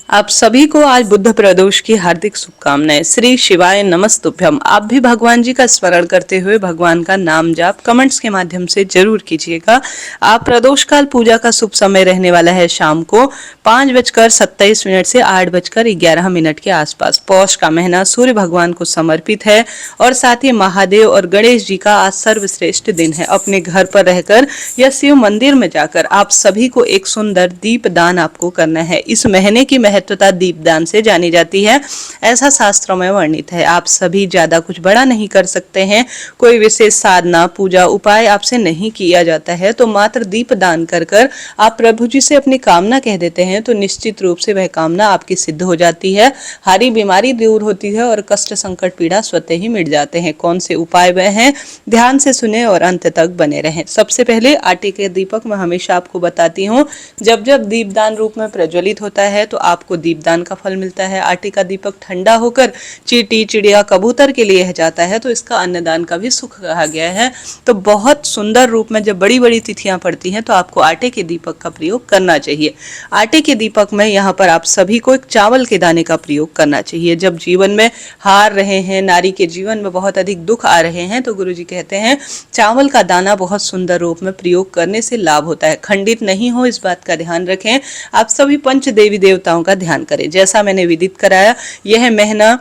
आप सभी को आज बुद्ध प्रदोष की हार्दिक शुभकामनाएं। श्री शिवाय नमस्तुभ्यम। आप भी भगवान जी का स्मरण करते हुए भगवान का नाम जाप कमेंट्स के माध्यम से जरूर कीजिएगा। आप प्रदोष काल पूजा का शुभ समय रहने वाला है शाम को 5:27 से 8:11 के आसपास। पौष का महीना सूर्य भगवान को समर्पित है और साथ ही महादेव और गणेश जी का आज सर्वश्रेष्ठ दिन है। अपने घर पर रहकर या शिव मंदिर में जाकर आप सभी को एक सुंदर दीप दान आपको करना है। इस महीने की महत्वता दीपदान से जानी जाती है, ऐसा शास्त्रों में वर्णित है। आप सभी ज्यादा कुछ बड़ा नहीं कर सकते हैं, कोई विशेष साधना पूजा उपाय आपसे नहीं किया जाता है, तो मात्र दीप दान कर कर आप प्रभु जी से अपनी कामना कह देते हैं तो निश्चित रूप से वह कामना आपकी सिद्ध हो जाती है। हारी बीमारी दूर होती है और कष्ट संकट पीड़ा स्वतः ही मिट जाते हैं। कौन से उपाय वह हैं, ध्यान से सुने और अंत तक बने रहें। सबसे पहले आटे के दीपक मैं हमेशा आपको बताती हूँ, जब जब दीपदान रूप में प्रज्वलित होता है तो आपको दीपदान का फल मिलता है। आटे का दीपक ठंडा होकर चींटी चिड़िया कबूतर के लिए जाता है तो इसका अन्नदान का भी सुख कहा गया है। तो बहुत सुंदर रूप में जब बड़ी बड़ी तिथियां पड़ती हैं तो आपको आटे के दीपक का प्रयोग करना चाहिए। आटे के दीपक में यहाँ पर आप सभी को एक चावल के दाने का प्रयोग करना चाहिए। जब जीवन में हार रहे हैं, नारी के जीवन में बहुत अधिक दुख आ रहे हैं, तो गुरु जी कहते हैं चावल का दाना बहुत सुंदर रूप में प्रयोग करने से लाभ होता है। खंडित नहीं हो, इस बात का ध्यान रखें। आप सभी पंच देवी देवताओं का ध्यान करें। जैसा मैंने विदित कराया, यह महीना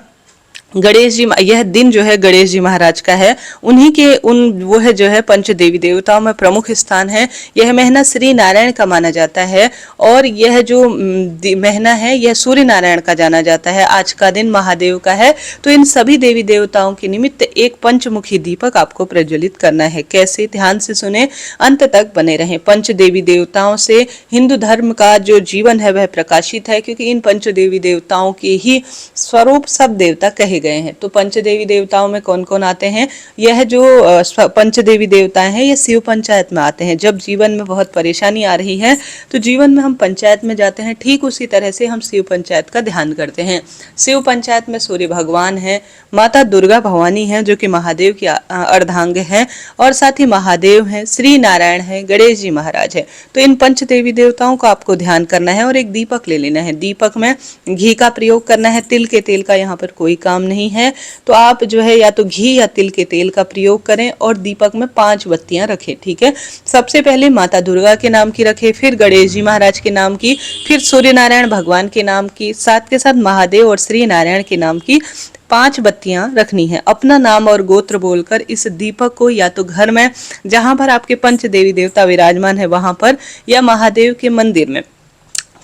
गणेश जी, यह दिन जो है गणेश जी महाराज का है। उन्हीं के वो है जो है पंच देवी देवताओं में प्रमुख स्थान है। यह महीना श्री नारायण का माना जाता है और यह जो महीना है यह सूर्य नारायण का जाना जाता है। आज का दिन महादेव का है। तो इन सभी देवी देवताओं के निमित्त एक पंचमुखी दीपक आपको प्रज्वलित करना है। कैसे, ध्यान से सुने, अंत तक बने रहें। पंच देवी देवताओं से हिंदू धर्म का जो जीवन है वह प्रकाशित है, क्योंकि इन पंच देवी देवताओं के ही स्वरूप सब देवता कहे गए हैं। तो पंचदेवी देवताओं में कौन कौन आते हैं? यह जो पंचदेवी देवताएं हैं ये शिव पंचायत में आते हैं। जब जीवन में बहुत परेशानी आ रही है तो जीवन में हम पंचायत में जाते हैं, ठीक उसी तरह से हम शिव पंचायत का ध्यान करते हैं। शिव पंचायत में सूर्य भगवान है, माता दुर्गा भवानी है जो कि महादेव की अर्धांग है, और साथ ही महादेव है, श्री नारायण है, गणेश जी महाराज है। तो इन पंचदेवी देवताओं को आपको ध्यान करना है और एक दीपक ले लेना है। दीपक में घी का प्रयोग करना है, तिल के तेल का यहाँ पर कोई काम नहीं है। तो आप जो है या तो घी या तिल के तेल का प्रयोग करें और दीपक में 5 बत्तियां रखें। ठीक है, सबसे पहले माता दुर्गा के नाम की रखें, फिर गणेश जी महाराज के नाम की, फिर सूर्य नारायण भगवान के नाम की, साथ के साथ महादेव और श्री नारायण के नाम की 5 बत्तियां रखनी है। अपना नाम और गोत्र बोलकर इस दीपक को या तो घर में जहां पर आपके पंच देवी देवता विराजमान है वहां पर, या महादेव के मंदिर में,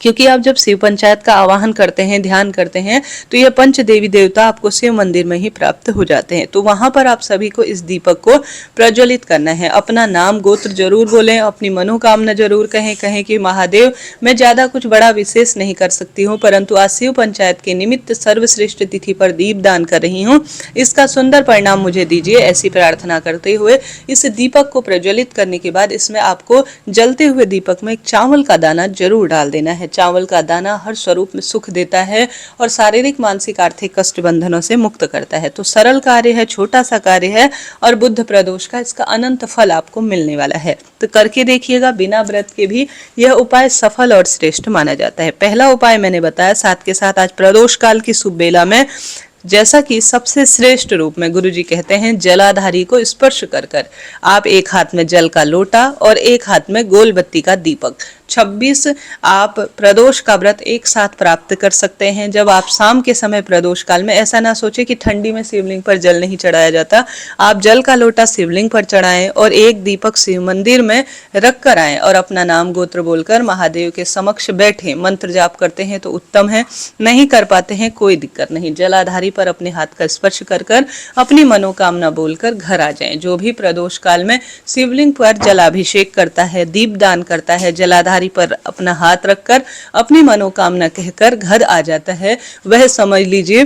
क्योंकि आप जब शिव पंचायत का आवाहन करते हैं, ध्यान करते हैं, तो यह पंच देवी देवता आपको शिव मंदिर में ही प्राप्त हो जाते हैं। तो वहां पर आप सभी को इस दीपक को प्रज्वलित करना है। अपना नाम गोत्र जरूर बोलें, अपनी मनोकामना जरूर कहें कि महादेव, मैं ज्यादा कुछ बड़ा विशेष नहीं कर सकती हूँ, परंतु आज शिव पंचायत के निमित्त सर्वश्रेष्ठ तिथि पर दीप दान कर रही हूँ, इसका सुंदर परिणाम मुझे दीजिए, ऐसी प्रार्थना करते हुए इस दीपक को प्रज्वलित करने के बाद इसमें आपको जलते हुए दीपक में एक चावल का दाना जरूर डाल देना है। चावल का दाना हर स्वरूप में सुख देता है और शारीरिक मानसिक आर्थिक कष्ट बंधनों से मुक्त करता है। तो सरल कार्य है, छोटा सा कार्य है और बुद्ध प्रदोष का इसका अनंत फल आपको मिलने वाला है। तो करके देखिएगा, बिना व्रत के भी यह उपाय सफल और श्रेष्ठ माना जाता है। पहला उपाय मैंने बताया, साथ के साथ आज प्रदोष काल की शुभ बेला में जैसा कि सबसे श्रेष्ठ रूप में गुरु जी कहते हैं, जलाधारी को स्पर्श कर कर आप एक हाथ में जल का लोटा और एक हाथ में गोल बत्ती का दीपक, 26 आप प्रदोष का व्रत एक साथ प्राप्त कर सकते हैं। जब आप शाम के समय प्रदोष काल में, ऐसा ना सोचे कि ठंडी में शिवलिंग पर जल नहीं चढ़ाया जाता, आप जल का लोटा शिवलिंग पर चढ़ाएं और एक दीपक शिव मंदिर में रख कर आए और अपना नाम गोत्र बोलकर महादेव के समक्ष बैठे, मंत्र जाप करते हैं तो उत्तम है, नहीं कर पाते हैं कोई दिक्कत नहीं। जलाधारी पर अपने हाथ का स्पर्श कर कर अपनी मनोकामना बोलकर घर आ जाएं। जो भी प्रदोष काल में शिवलिंग पर जलाभिषेक करता है, दीप दान करता है, जलाधारी पर अपना हाथ रखकर अपनी मनोकामना कहकर घर आ जाता है, वह समझ लीजिए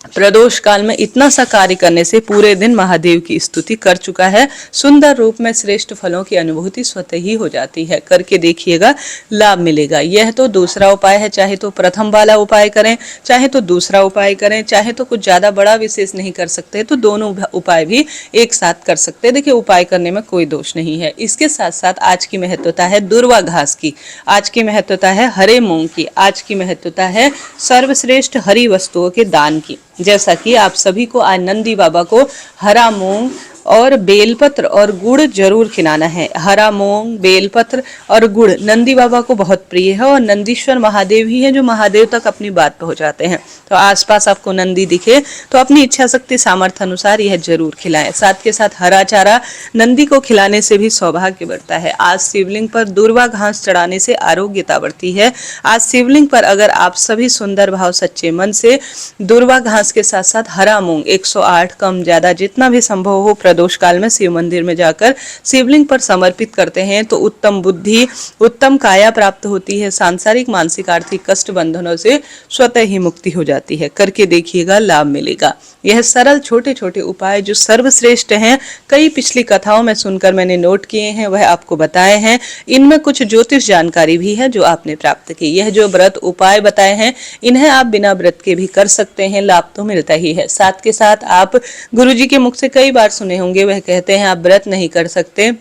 प्रदोष काल में इतना सा कार्य करने से पूरे दिन महादेव की स्तुति कर चुका है, सुंदर रूप में श्रेष्ठ फलों की अनुभूति स्वतः ही हो जाती है। करके देखिएगा, लाभ मिलेगा। यह तो दूसरा उपाय है, चाहे तो प्रथम वाला उपाय करें, चाहे तो दूसरा उपाय करें, चाहे तो कुछ ज्यादा बड़ा विशेष नहीं कर सकते तो दोनों उपाय भी एक साथ कर सकते हैं। देखिए, उपाय करने में कोई दोष नहीं है। इसके साथ साथ आज की महत्वता है दुर्वा घास की, आज की महत्वता है हरे मूंग की, आज की महत्वता है सर्वश्रेष्ठ हरी वस्तुओं के दान की। जैसा कि आप सभी को आज नंदी बाबा को हरा मूंग और बेलपत्र और गुड़ जरूर खिलाना है। हरा मूंग, बेलपत्र और गुड़ नंदी बाबा को बहुत प्रिय है और नंदीश्वर महादेव ही है जो महादेव तक अपनी बात पहुंचाते हैं। तो आसपास आपको नंदी दिखे तो अपनी इच्छा शक्ति सामर्थ्य अनुसार यह जरूर खिलाएं। साथ के साथ हरा चारा नंदी को खिलाने से भी सौभाग्य बढ़ता है। आज शिवलिंग पर दुर्वा घास चढ़ाने से आरोग्यता बढ़ती है। आज शिवलिंग पर अगर आप सभी सुंदर भाव सच्चे मन से दुर्वा घास के साथ साथ हरा मूंग 108 कम ज्यादा जितना भी संभव हो प्रदोष काल में शिव मंदिर में जाकर शिवलिंग पर समर्पित करते हैं तो उत्तम बुद्धि, उत्तम काया प्राप्त होती है। सांसारिक, मानसिक, आर्थिक कष्ट बंधनों से स्वतः ही मुक्ति हो जाती है। करके देखिएगा, लाभ मिलेगा। यह सरल छोटे छोटे उपाय जो सर्वश्रेष्ठ हैं, कई पिछली कथाओं में सुनकर मैंने नोट किए हैं, वह आपको बताए हैं। इनमें कुछ ज्योतिष जानकारी भी है जो आपने प्राप्त की। यह जो व्रत उपाय बताए हैं, इन्हें आप बिना व्रत के भी कर सकते हैं, लाभ तो मिलता ही है। साथ के साथ आप गुरुजी के मुख से कई बार सुने होंगे, वह कहते हैं आप व्रत नहीं कर सकते,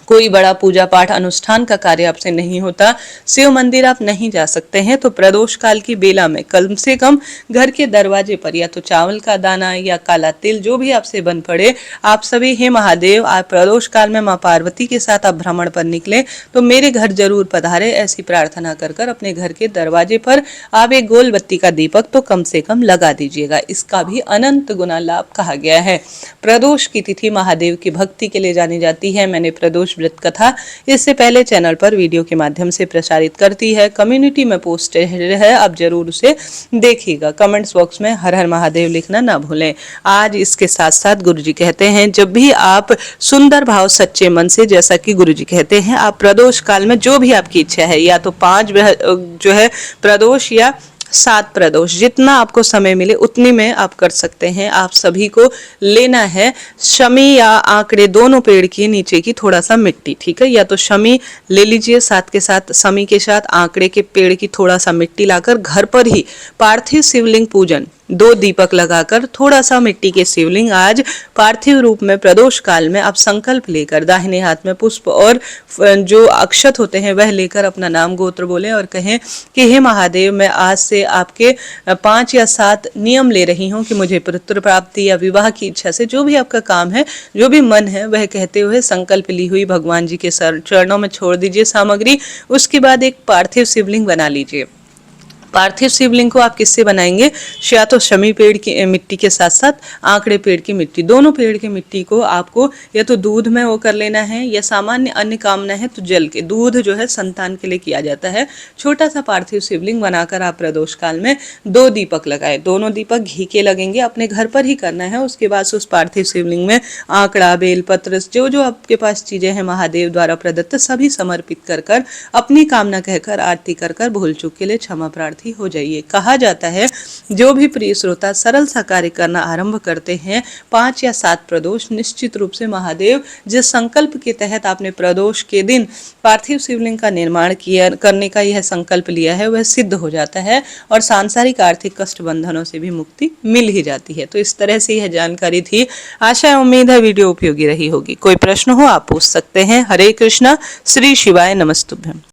कोई बड़ा पूजा पाठ अनुष्ठान का कार्य आपसे नहीं होता, शिव मंदिर आप नहीं जा सकते हैं, तो प्रदोष काल की बेला में कम से कम घर के दरवाजे पर या तो चावल का दाना या काला तिल जो भी आपसे बन पड़े, आप सभी हे महादेव, आप प्रदोष काल में माँ पार्वती के साथ आप भ्रमण पर निकले तो मेरे घर जरूर पधारे, ऐसी प्रार्थना कर कर अपने घर के दरवाजे पर आप एक गोल बत्ती का दीपक तो कम से कम लगा दीजिएगा। इसका भी अनंत गुना लाभ कहा गया है। प्रदोष की तिथि महादेव की भक्ति के लिए जानी जाती है। मैंने प्रदोष व्रत कथा इससे पहले चैनल पर वीडियो के माध्यम से प्रसारित करती है, कम्युनिटी में पोस्ट है, आप जरूर उसे देखिएगा। कमेंट्स बॉक्स में हर हर महादेव लिखना ना भूलें। आज इसके साथ साथ गुरुजी कहते हैं, जब भी आप सुंदर भाव सच्चे मन से, जैसा कि गुरुजी कहते हैं, आप प्रदोष काल में जो भी आपकी इच्छा है, या तो 5 जो है प्रदोष या 7 प्रदोष, जितना आपको समय मिले उतनी में आप कर सकते हैं। आप सभी को लेना है शमी या आंकड़े, दोनों पेड़ के नीचे की थोड़ा सा मिट्टी, ठीक है, या तो शमी ले लीजिए, साथ के साथ शमी के साथ आंकड़े के पेड़ की थोड़ा सा मिट्टी लाकर घर पर ही पार्थिव शिवलिंग पूजन 2 दीपक लगाकर थोड़ा सा मिट्टी के शिवलिंग आज पार्थिव रूप में प्रदोष काल में आप संकल्प लेकर दाहिने हाथ में पुष्प और जो अक्षत होते हैं वह लेकर अपना नाम गोत्र बोले और कहें कि हे महादेव, मैं आज से आपके 5 या 7 नियम ले रही हूँ कि मुझे पुत्र प्राप्ति या विवाह की इच्छा से जो भी आपका काम है, जो भी मन है, वह कहते हुए संकल्प ली हुई भगवान जी के चरणों में छोड़ दीजिए सामग्री। उसके बाद एक पार्थिव शिवलिंग बना लीजिए। पार्थिव शिवलिंग को आप किससे बनाएंगे? या तो शमी पेड़ की मिट्टी के साथ साथ आंकड़े पेड़ की मिट्टी, दोनों पेड़ की मिट्टी को आपको या तो दूध में वो कर लेना है, या सामान्य अन्य कामना है तो जल के, दूध जो है संतान के लिए किया जाता है। छोटा सा पार्थिव शिवलिंग बनाकर आप प्रदोष काल में 2 दीपक लगाए, दोनों दीपक घी के लगेंगे, अपने घर पर ही करना है। उसके बाद उस पार्थिव शिवलिंग में आंकड़ा, बेलपत्र, जो जो आपके पास चीजें हैं महादेव द्वारा प्रदत्त, सभी समर्पित कर कर अपनी कामना कहकर आरती कर कर भूल चूक के लिए क्षमा प्रार्थी हो जाइए। कहा जाता है जो भी प्रिय श्रोता सरल सा कार्य करना आरंभ करते हैं, 5 या 7 प्रदोष, निश्चित रूप से महादेव जिस संकल्प के तहत आपने प्रदोष के दिन पार्थिव शिवलिंग का निर्माण किया करने का यह संकल्प लिया है, वह सिद्ध हो जाता है और सांसारिक आर्थिक कष्ट बंधनों से भी मुक्ति मिल ही जाती है। तो इस तरह से यह जानकारी थी। आशा उम्मीद है वीडियो उपयोगी रही होगी। कोई प्रश्न हो आप पूछ सकते हैं। हरे कृष्णा, श्री शिवाय नमस्तुभ्यम।